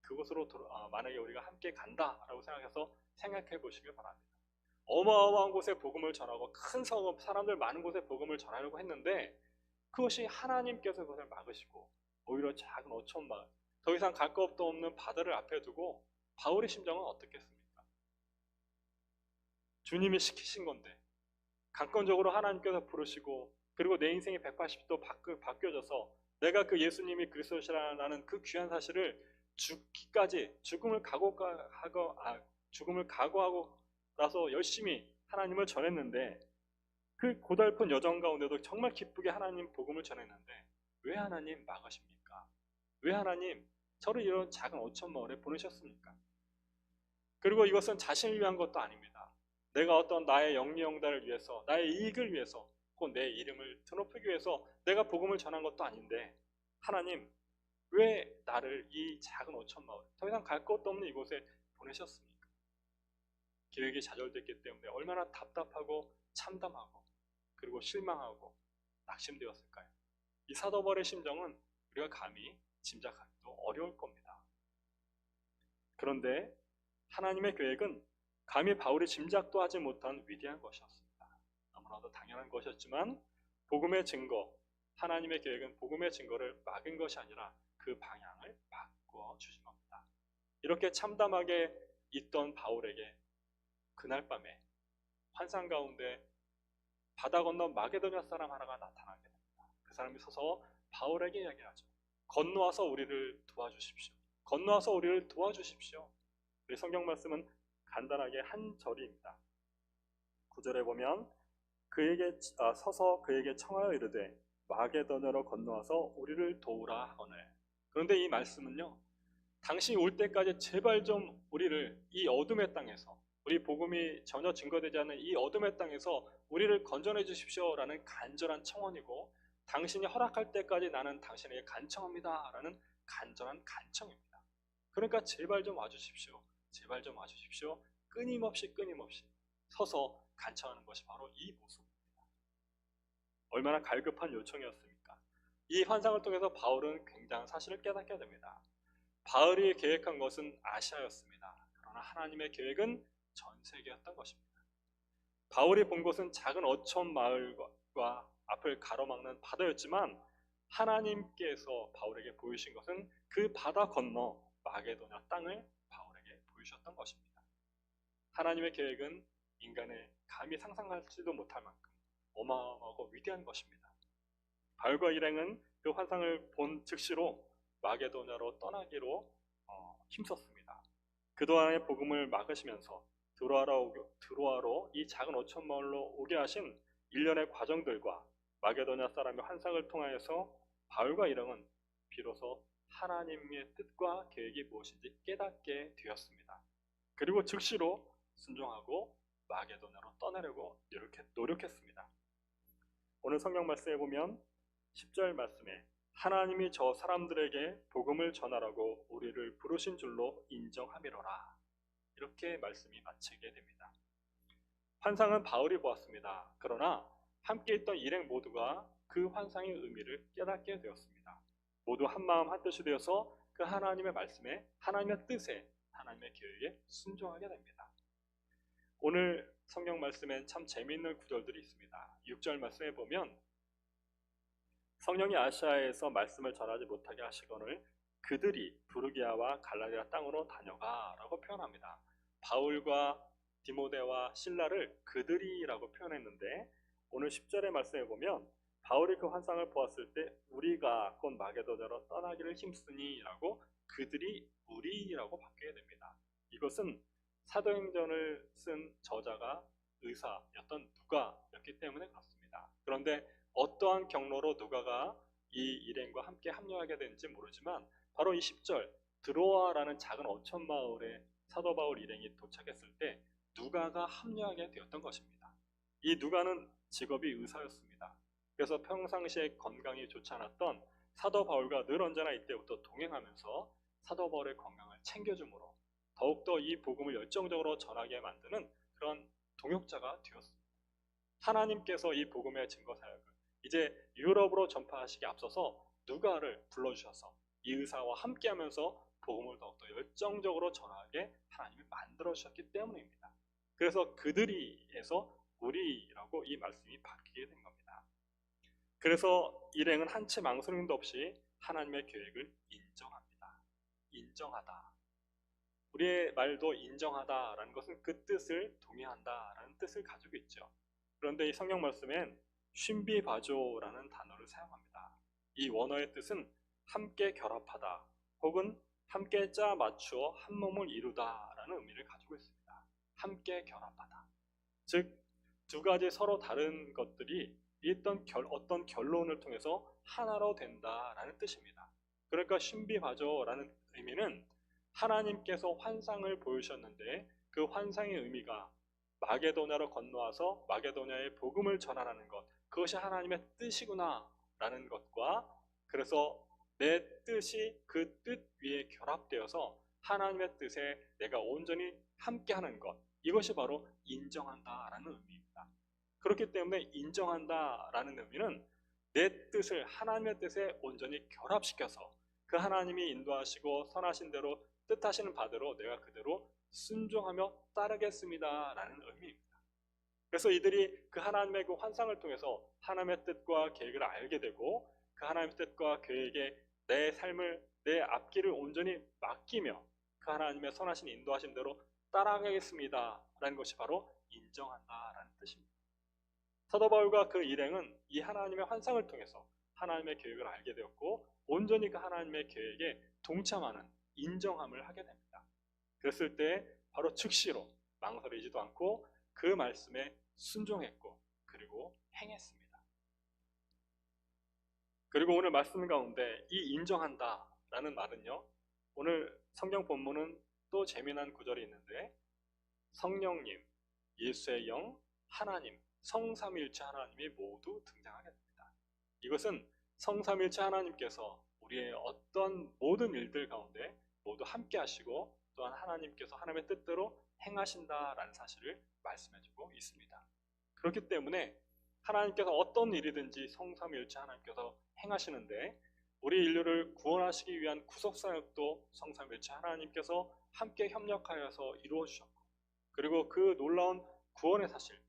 그곳으로 만약에 우리가 함께 간다라고 생각해서 생각해 보시길 바랍니다. 어마어마한 곳에 복음을 전하고 큰 성읍, 사람들 많은 곳에 복음을 전하려고 했는데 그것이 하나님께서 그것을 막으시고 오히려 작은 어촌 마을, 더 이상 갈 곳도 없는 바다를 앞에 두고 바울의 심정은 어떻겠습니까? 주님이 시키신 건데 강권적으로 하나님께서 부르시고 그리고 내 인생이 180도 바뀌어져서 내가 그 예수님이 그리스도시라는 그 귀한 사실을 죽기까지 죽음을 각오하고 나서 열심히 하나님을 전했는데 그 고달픈 여정 가운데도 정말 기쁘게 하나님 복음을 전했는데 왜 하나님 막으십니까? 왜 하나님 저를 이런 작은 어촌 마을에 보내셨습니까? 그리고 이것은 자신을 위한 것도 아닙니다. 내가 어떤 나의 영리영달을 위해서 나의 이익을 위해서 자꾸 내 이름을 드높이기 위해서 내가 복음을 전한 것도 아닌데 하나님 왜 나를 이 작은 어촌 마을 더 이상 갈 것도 없는 이곳에 보내셨습니까? 계획이 좌절됐기 때문에 얼마나 답답하고 참담하고 그리고 실망하고 낙심되었을까요? 이 사도 바울의 심정은 우리가 감히 짐작하기도 어려울 겁니다. 그런데 하나님의 계획은 감히 바울이 짐작도 하지 못한 위대한 것이었습니다. 너무나도 당연한 것이었지만 복음의 증거, 하나님의 계획은 복음의 증거를 막은 것이 아니라 그 방향을 바꾸어 주신 겁니다. 이렇게 참담하게 있던 바울에게 그날 밤에 환상 가운데 바다 건너 마게도냐 사람 하나가 나타나게 됩니다. 그 사람이 서서 바울에게 이야기하죠. 건너와서 우리를 도와주십시오. 건너와서 우리를 도와주십시오. 우리 성경 말씀은 간단하게 한 절입니다. 9절에 보면 그에게 서서 그에게 청하여 이르되 마게도냐로 건너와서 우리를 도우라 하거늘. 그런데 이 말씀은요, 당신이 올 때까지 제발 좀 우리를 이 어둠의 땅에서, 우리 복음이 전혀 증거되지 않는 이 어둠의 땅에서 우리를 건져내 주십시오라는 간절한 청원이고, 당신이 허락할 때까지 나는 당신에게 간청합니다 라는 간절한 간청입니다. 그러니까 제발 좀 와주십시오. 제발 좀 와주십시오. 끊임없이 서서 간청하는 것이 바로 이 모습입니다. 얼마나 갈급한 요청이었습니까? 이 환상을 통해서 바울은 굉장한 사실을 깨닫게 됩니다. 바울이 계획한 것은 아시아였습니다. 그러나 하나님의 계획은 전 세계였던 것입니다. 바울이 본 곳은 작은 어촌 마을과 앞을 가로막는 바다였지만 하나님께서 바울에게 보이신 것은 그 바다 건너 마게도냐 땅을 바울에게 보이셨던 것입니다. 하나님의 계획은 인간의 감히 상상하지도 못할 만큼 어마어마하고 위대한 것입니다. 바울과 일행은 그 환상을 본 즉시로 마게도냐로 떠나기로 힘썼습니다. 그동안의 복음을 막으시면서 드로아로 이 작은 어촌 마을로 오게 하신 일련의 과정들과 마게도냐 사람의 환상을 통하여서 바울과 일행은 비로소 하나님의 뜻과 계획이 무엇인지 깨닫게 되었습니다. 그리고 즉시로 순종하고 마게도냐로 떠나려고 노력했습니다. 오늘 성경 말씀에 보면 10절 말씀에 하나님이 저 사람들에게 복음을 전하라고 우리를 부르신 줄로 인정하미로라, 이렇게 말씀이 마치게 됩니다. 환상은 바울이 보았습니다. 그러나 함께 있던 일행 모두가 그 환상의 의미를 깨닫게 되었습니다. 모두 한마음 한뜻이 되어서 그 하나님의 말씀에, 하나님의 뜻에, 하나님의 계획에 순종하게 됩니다. 오늘 성경 말씀엔 참 재미있는 구절들이 있습니다. 6절 말씀에 보면 성령이 아시아에서 말씀을 전하지 못하게 하시거늘 그들이 부르기아와 갈라디아 땅으로 다녀가 라고 표현합니다. 바울과 디모데와 실라를 그들이라고 표현했는데 오늘 10절의 말씀에 보면 바울이 그 환상을 보았을 때 우리가 곧 마게도냐로 떠나기를 힘쓰니 라고 그들이 우리라고 바뀌게 됩니다. 이것은 사도행전을 쓴 저자가 의사였던 누가였기 때문에 그렇습니다. 그런데 어떠한 경로로 누가가 이 일행과 함께 합류하게 된지 모르지만 바로 이 10절 드로아라는 작은 어촌 마을에 사도 바울 일행이 도착했을 때 누가가 합류하게 되었던 것입니다. 이 누가는 직업이 의사였습니다. 그래서 평상시에 건강이 좋지 않았던 사도 바울과 늘 언제나 이때부터 동행하면서 사도 바울의 건강을 챙겨주므로 더욱더 이 복음을 열정적으로 전하게 만드는 그런 동역자가 되었습니다. 하나님께서 이 복음의 증거 사역을 이제 유럽으로 전파하시기 앞서서 누가를 불러주셔서 이 의사와 함께하면서 복음을 더욱더 열정적으로 전하게 하나님이 만들어주셨기 때문입니다. 그래서 그들이에서 우리라고 이 말씀이 바뀌게 된 겁니다. 그래서 일행은 한치 망설임도 없이 하나님의 계획을 인정합니다. 인정하다. 우리의 말도 인정하다라는 것은 그 뜻을 동의한다라는 뜻을 가지고 있죠. 그런데 이 성경 말씀엔 쉰비바조라는 단어를 사용합니다. 이 원어의 뜻은 함께 결합하다 혹은 함께 짜 맞추어 한 몸을 이루다라는 의미를 가지고 있습니다. 함께 결합하다. 즉 두 가지 서로 다른 것들이 어떤 결론을 통해서 하나로 된다라는 뜻입니다. 그러니까 쉰비바조라는 의미는 하나님께서 환상을 보여주셨는데 그 환상의 의미가 마게도냐로 건너와서 마게도냐의 복음을 전하라는 것, 그것이 하나님의 뜻이구나라는 것과, 그래서 내 뜻이 그 뜻 위에 결합되어서 하나님의 뜻에 내가 온전히 함께하는 것, 이것이 바로 인정한다라는 의미입니다. 그렇기 때문에 인정한다라는 의미는 내 뜻을 하나님의 뜻에 온전히 결합시켜서 그 하나님이 인도하시고 선하신 대로 뜻하시는 바대로 내가 그대로 순종하며 따르겠습니다라는 의미입니다. 그래서 이들이 그 하나님의 그 환상을 통해서 하나님의 뜻과 계획을 알게 되고, 그 하나님의 뜻과 계획에 내 삶을, 내 앞길을 온전히 맡기며 그 하나님의 선하신 인도하신 대로 따라가겠습니다라는 것이 바로 인정한다라는 뜻입니다. 사도 바울과 그 일행은 이 하나님의 환상을 통해서 하나님의 계획을 알게 되었고, 온전히 그 하나님의 계획에 동참하는 인정함을 하게 됩니다. 그랬을 때 바로 즉시로 망설이지도 않고 그 말씀에 순종했고, 그리고 행했습니다. 그리고 오늘 말씀 가운데 이 인정한다라는 말은요, 오늘 성경 본문은 또 재미난 구절이 있는데, 성령님, 예수의 영, 하나님, 성삼위일체 하나님이 모두 등장하게 됩니다. 이것은 성삼위일체 하나님께서 우리의 어떤 모든 일들 가운데 모두 함께 하시고, 또한 하나님께서 하나님의 뜻대로 행하신다라는 사실을 말씀해주고 있습니다. 그렇기 때문에 하나님께서 어떤 일이든지 성삼위일체 하나님께서 행하시는데, 우리 인류를 구원하시기 위한 구속사역도 성삼위일체 하나님께서 함께 협력하여서 이루어 주셨고, 그리고 그 놀라운 구원의 사실,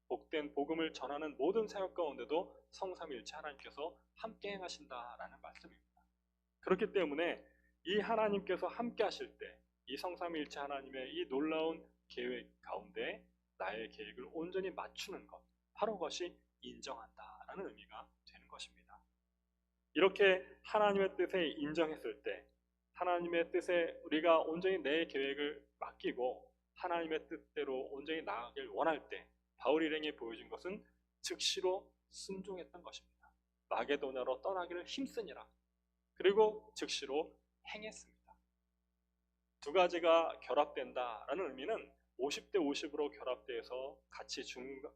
복된 복음을 전하는 모든 사역 가운데도 성삼위일체 하나님께서 함께 행하신다라는 말씀입니다. 그렇기 때문에 이 하나님께서 함께 하실 때 이 성삼위일체 하나님의 이 놀라운 계획 가운데 나의 계획을 온전히 맞추는 것, 바로 그것이 인정한다라는 의미가 되는 것입니다. 이렇게 하나님의 뜻에 인정했을 때, 하나님의 뜻에 우리가 온전히 내 계획을 맡기고 하나님의 뜻대로 온전히 나아가길 원할 때, 바울 일행이 보여준 것은 즉시로 순종했던 것입니다. 마게도냐로 떠나기를 힘쓰니라. 그리고 즉시로 행했습니다. 두 가지가 결합된다라는 의미는 50대 50으로 결합돼서 같이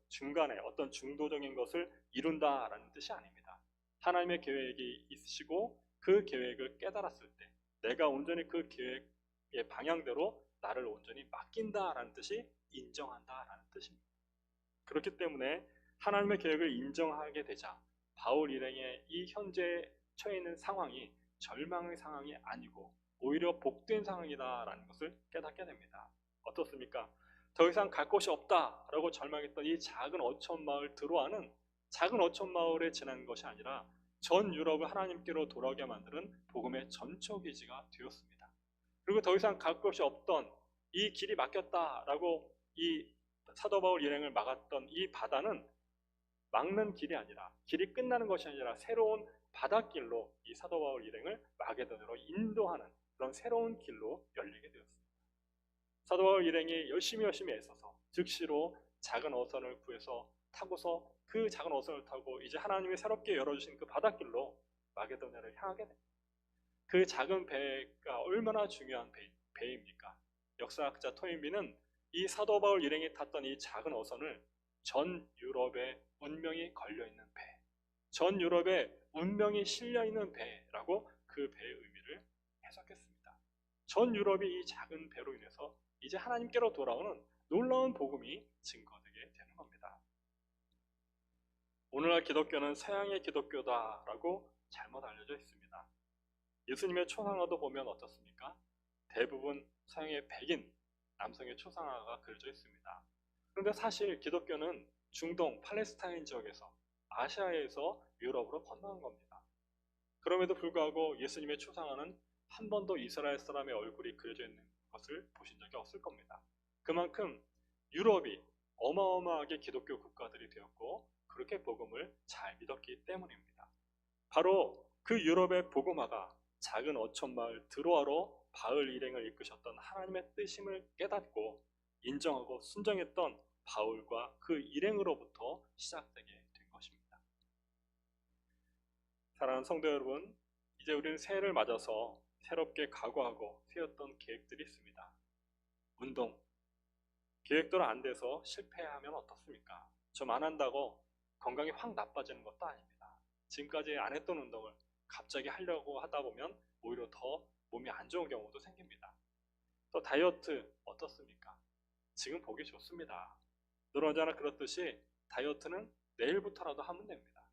중간에 어떤 중도적인 것을 이룬다라는 뜻이 아닙니다. 하나님의 계획이 있으시고 그 계획을 깨달았을 때 내가 온전히 그 계획의 방향대로 나를 온전히 맡긴다라는 뜻이 인정한다라는 뜻입니다. 그렇기 때문에 하나님의 계획을 인정하게 되자 바울 일행의 이 현재 처해 있는 상황이 절망의 상황이 아니고 오히려 복된 상황이다라는 것을 깨닫게 됩니다. 어떻습니까? 더 이상 갈 곳이 없다라고 절망했던 이 작은 어촌 마을 드로아는 작은 어촌 마을에 지난 것이 아니라 전 유럽을 하나님께로 돌아오게 만드는 복음의 전초기지가 되었습니다. 그리고 더 이상 갈 곳이 없던 이 길이 막혔다라고 이 사도 바울 일행을 막았던 이 바다는 막는 길이 아니라, 길이 끝나는 것이 아니라 새로운 바닷길로 이 사도 바울 일행을 마게도냐로 인도하는 그런 새로운 길로 열리게 되었습니다. 사도 바울 일행이 열심히 애써서 즉시로 작은 어선을 구해서 타고서 그 작은 어선을 타고 이제 하나님이 새롭게 열어주신 그 바닷길로 마게도냐를 향하게 됩니다. 그 작은 배가 얼마나 중요한 배입니까? 역사학자 토인비는 이 사도 바울 일행이 탔던 이 작은 어선을 전 유럽의 운명이 걸려있는 배, 전 유럽의 운명이 실려있는 배라고 그 배의 의미를 해석했습니다. 전 유럽이 이 작은 배로 인해서 이제 하나님께로 돌아오는 놀라운 복음이 증거되게 되는 겁니다. 오늘날 기독교는 서양의 기독교다라고 잘못 알려져 있습니다. 예수님의 초상화도 보면 어떻습니까? 대부분 서양의 백인 남성의 초상화가 그려져 있습니다. 그런데 사실 기독교는 중동 팔레스타인 지역에서, 아시아에서 유럽으로 건너간 겁니다. 그럼에도 불구하고 예수님의 초상화는 한 번도 이스라엘 사람의 얼굴이 그려져 있는 것을 보신 적이 없을 겁니다. 그만큼 유럽이 어마어마하게 기독교 국가들이 되었고 그렇게 복음을 잘 믿었기 때문입니다. 바로 그 유럽의 복음화가 작은 어촌마을 드로아로 바울 일행을 이끄셨던 하나님의 뜻임을 깨닫고 인정하고 순종했던 바울과 그 일행으로부터 시작되게 된 것입니다. 사랑하는 성도 여러분, 이제 우리는 새해를 맞아서 새롭게 각오하고 세웠던 계획들이 있습니다. 운동, 계획대로 안 돼서 실패하면 어떻습니까? 좀 안 한다고 건강이 확 나빠지는 것도 아닙니다. 지금까지 안 했던 운동을 갑자기 하려고 하다 보면 오히려 더 몸이 안 좋은 경우도 생깁니다. 또 다이어트 어떻습니까? 지금 보기 좋습니다. 늘 언제나 그렇듯이 다이어트는 내일부터라도 하면 됩니다.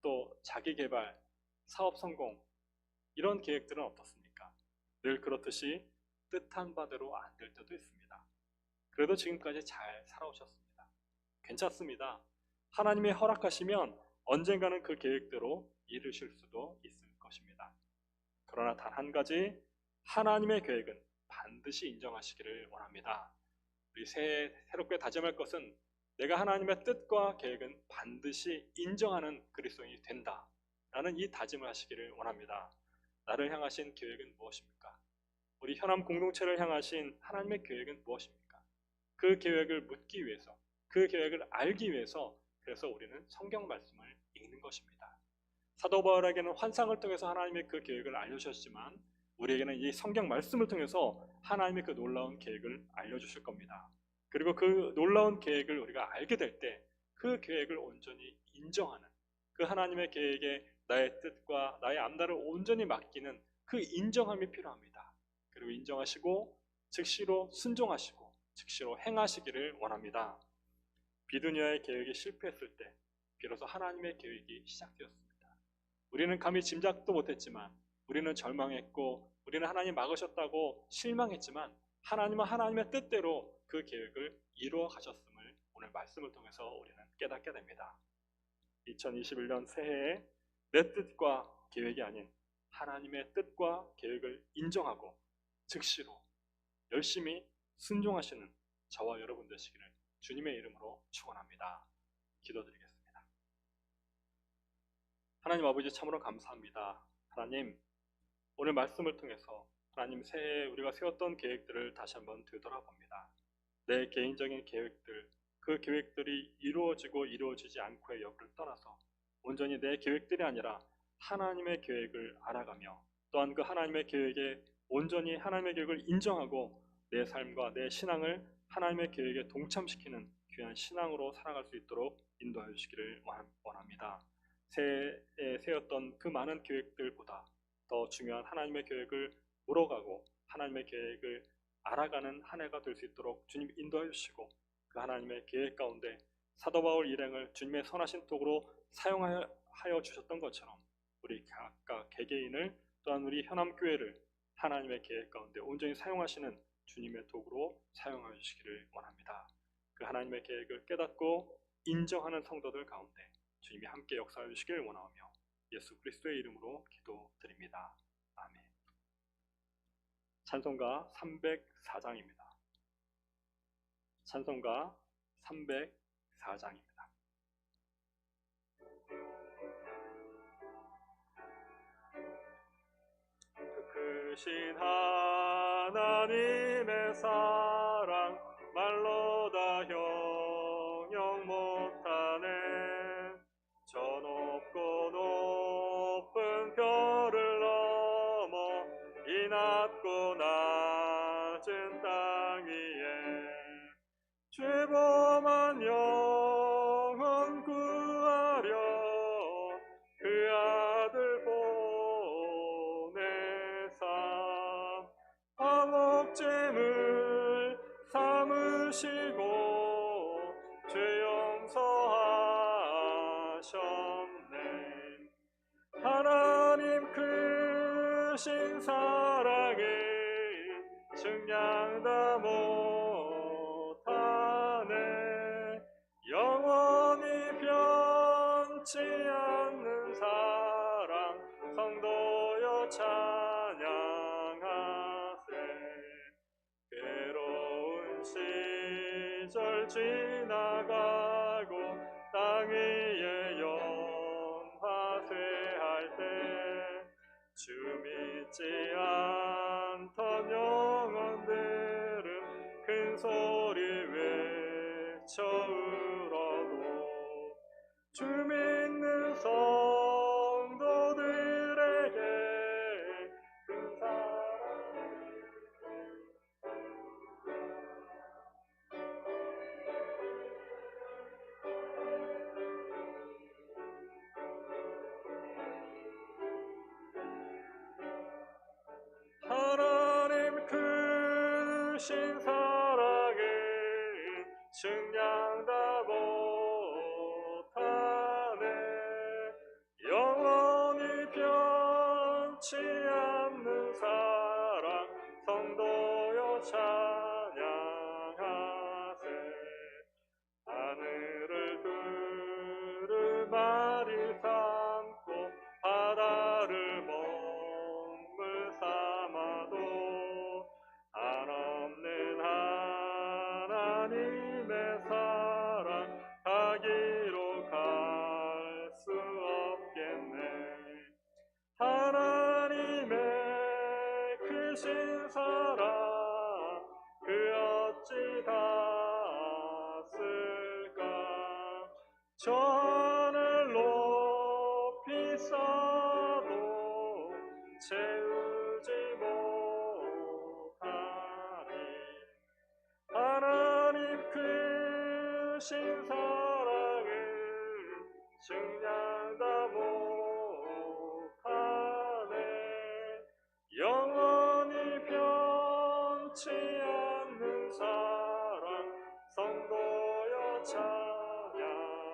또 자기 개발, 사업 성공 이런 계획들은 어떻습니까? 늘 그렇듯이 뜻한 바대로 안 될 때도 있습니다. 그래도 지금까지 잘 살아오셨습니다. 괜찮습니다. 하나님이 허락하시면 언젠가는 그 계획대로 이루실 수도 있을 것입니다. 그러나 단 한 가지 하나님의 계획은 반드시 인정하시기를 원합니다. 우리 새롭게 다짐할 것은 내가 하나님의 뜻과 계획은 반드시 인정하는 그리스도인이 된다 라는 이 다짐을 하시기를 원합니다. 나를 향하신 계획은 무엇입니까? 우리 현암 공동체를 향하신 하나님의 계획은 무엇입니까? 그 계획을 묻기 위해서, 그 계획을 알기 위해서 그래서 우리는 성경 말씀을 읽는 것입니다. 사도 바울에게는 환상을 통해서 하나님의 그 계획을 알려주셨지만 우리에게는 이 성경 말씀을 통해서 하나님의 그 놀라운 계획을 알려주실 겁니다. 그리고 그 놀라운 계획을 우리가 알게 될 때 그 계획을 온전히 인정하는, 그 하나님의 계획에 나의 뜻과 나의 앞날을 온전히 맡기는 그 인정함이 필요합니다. 그리고 인정하시고 즉시로 순종하시고 즉시로 행하시기를 원합니다. 비두니아의 계획이 실패했을 때 비로소 하나님의 계획이 시작되었습니다. 우리는 감히 짐작도 못했지만, 우리는 절망했고 우리는 하나님 막으셨다고 실망했지만 하나님은 하나님의 뜻대로 그 계획을 이루어 가셨음을 오늘 말씀을 통해서 우리는 깨닫게 됩니다. 2021년 새해에 내 뜻과 계획이 아닌 하나님의 뜻과 계획을 인정하고 즉시로 열심히 순종하시는 저와 여러분 되시기를 주님의 이름으로 축원합니다. 기도드리겠습니다. 하나님 아버지 참으로 감사합니다. 하나님, 오늘 말씀을 통해서 하나님 새해에 우리가 세웠던 계획들을 다시 한번 되돌아봅니다. 내 개인적인 계획들, 그 계획들이 이루어지고 이루어지지 않고의 여부를 떠나서 온전히 내 계획들이 아니라 하나님의 계획을 알아가며 또한 그 하나님의 계획에 온전히 하나님의 계획을 인정하고 내 삶과 내 신앙을 하나님의 계획에 동참시키는 귀한 신앙으로 살아갈 수 있도록 인도하여 주시기를 원합니다. 새해에 세웠던 그 많은 계획들보다 더 중요한 하나님의 계획을 물어가고 하나님의 계획을 알아가는 한 해가 될 수 있도록 주님 인도하여 주시고, 그 하나님의 계획 가운데 사도 바울 일행을 주님의 선하신 도구로 사용하여 주셨던 것처럼 우리 각각 개개인을 또한 우리 현암교회를 하나님의 계획 가운데 온전히 사용하시는 주님의 도구로 사용하여 주시기를 원합니다. 그 하나님의 계획을 깨닫고 인정하는 성도들 가운데 주님이 함께 역사하여 주시길 원하오며 예수 그리스도의 이름으로 기도드립니다. 아멘. 찬송가 304장입니다. 찬송가 304장입니다. 크신 하나님의 사랑 말로 다 형용 못하네. 저 높고 높은 별을 넘어 이 낮고 낮은 땅 위에 죄범한 영혼 구하려 그 아들 보내사 화목제물 삼으시고 죄 용서하셨네. 하나님 크신 사랑에 측량 다 못하네. 영원히 변치 않는 사랑 성도여 찬양하세. 괴로운 시절 지나가고 땅 위에 연화쇠할 때 주 믿지 않던 영혼들은 큰 소리 외쳐 울어도 주 믿는 성도들에게 큰 사랑 크신 사랑을 측량 다 못하네. 영원히 변치 않는 사랑 성도여 찬양하세. 하늘을 두루마리 삼고 바다를 먹물 삼아도 한없는 하나님의 사랑 가기로 갈 수 없겠네. 하나님의 크신 사랑 그 어찌 닿았을까. 저 하늘 높이 쌓아도 채우지 못하니. 하나님 크신 사랑을 측량 다 못하네. 영원히 변치 않는 사랑 성도여 찬양하세.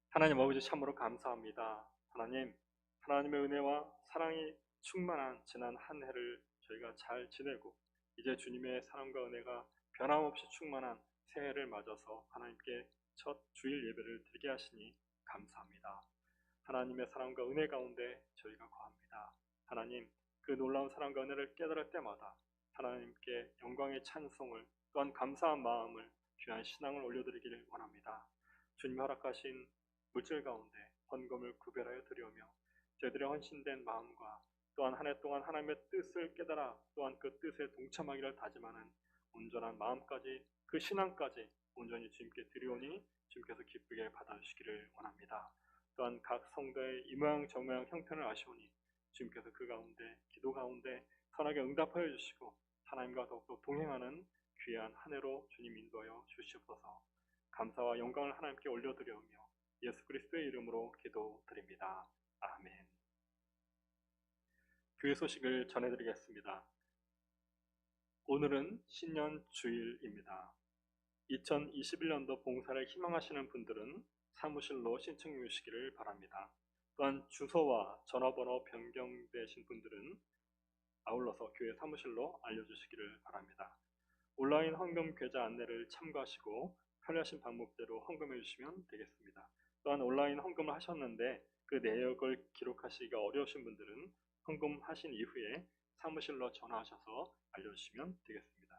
하나님 아버지 참으로 감사합니다. 하나님의 은혜와 사랑이 충만한 지난 한 해를 저희가 잘 지내고 이제 주님의 사랑과 은혜가 변함없이 충만한 새해를 맞아서 하나님께 첫 주일 예배를 드리게 하시니 감사합니다. 하나님의 사랑과 은혜 가운데 저희가 거합니다. 하나님, 그 놀라운 사랑과 은혜를 깨달을 때마다 하나님께 영광의 찬송을 또한 감사한 마음을 귀한 신앙을 올려드리기를 원합니다. 주님 허락하신 물질 가운데 헌금을 구별하여 드리오며 저희들의 헌신된 마음과 또한 한 해 동안 하나님의 뜻을 깨달아 또한 그 뜻에 동참하기를 다짐하는 온전한 마음까지 그 신앙까지 온전히 주님께 드리오니 주님께서 기쁘게 받아주시기를 원합니다. 또한 각 성도의 이 모양 저 모양 형편을 아시오니 주님께서 그 가운데 기도 가운데 선하게 응답하여 주시고 하나님과 더욱더 동행하는 귀한 한 해로 주님 인도하여 주시옵소서. 감사와 영광을 하나님께 올려드리오며 예수 그리스도의 이름으로 기도드립니다. 아멘. 교회 소식을 전해드리겠습니다. 오늘은 신년 주일입니다. 2021년도 봉사를 희망하시는 분들은 사무실로 신청해 주시기를 바랍니다. 또한 주소와 전화번호 변경되신 분들은 아울러서 교회 사무실로 알려주시기를 바랍니다. 온라인 헌금 계좌 안내를 참고하시고 편리하신 방법대로 헌금해 주시면 되겠습니다. 또한 온라인 헌금을 하셨는데 그 내역을 기록하시기가 어려우신 분들은 헌금하신 이후에 사무실로 전화하셔서 알려주시면 되겠습니다.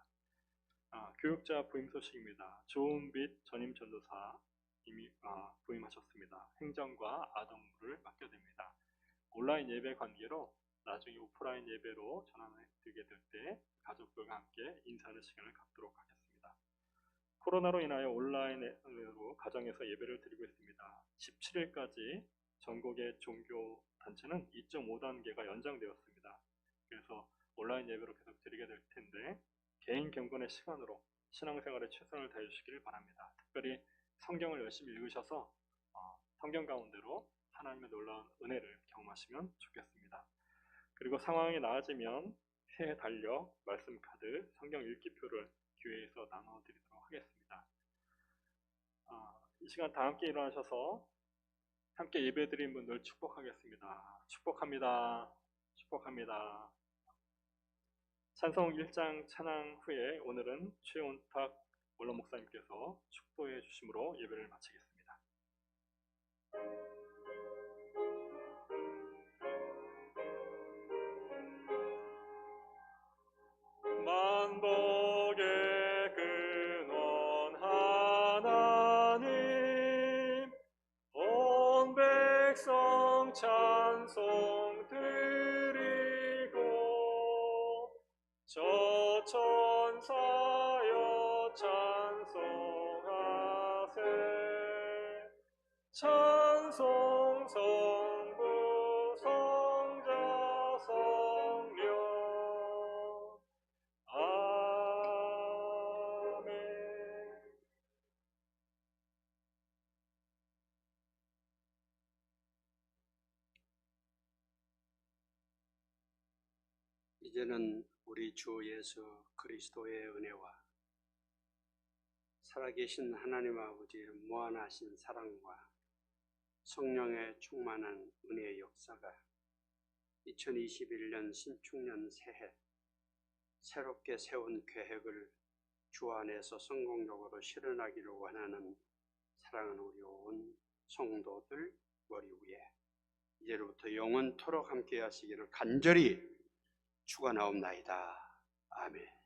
교육자 부임 소식입니다. 조은빛 전임 전도사 이미 부임하셨습니다. 행정과 아동부를 맡게 됩니다. 온라인 예배 관계로 나중에 오프라인 예배로 전환을 드리게 될 때 가족들과 함께 인사하는 시간을 갖도록 하겠습니다. 코로나로 인하여 온라인으로 가정에서 예배를 드리고 있습니다. 17일까지 전국의 종교 단체는 2.5단계가 연장되었습니다. 그래서 온라인 예배로 계속 드리게 될 텐데 개인 경건의 시간으로 신앙생활에 최선을 다해 주시기를 바랍니다. 특별히 성경을 열심히 읽으셔서 성경 가운데로 하나님의 놀라운 은혜를 경험하시면 좋겠습니다. 그리고 상황이 나아지면 새해 달력, 말씀 카드, 성경 읽기표를 교회에서 나눠드리도록 하겠습니다. 이 시간 다 함께 일어나셔서 함께 예배드린 분들 축복하겠습니다. 축복합니다. 축복합니다. 찬송 1장 찬양 후에 오늘은 최원탁 원로 목사님께서 축도해 주심으로 예배를 마치겠습니다. 만복의 근원 하나님 온 백성 찬송 드리고 저 천사여 찬송하세. 찬송 성부 성자 성령 아멘. 이제는 우리 주 예수 그리스도의 은혜와 살아계신 하나님 아버지의 무한하신 사랑과 성령의 충만한 은혜의 역사가 2021년 신축년 새해 새롭게 세운 계획을 주 안에서 성공적으로 실현하기를 원하는 사랑하는 우리 온 성도들 머리 위에 이제로부터 영원토록 함께 하시기를 간절히 축원하옵나이다. 아멘.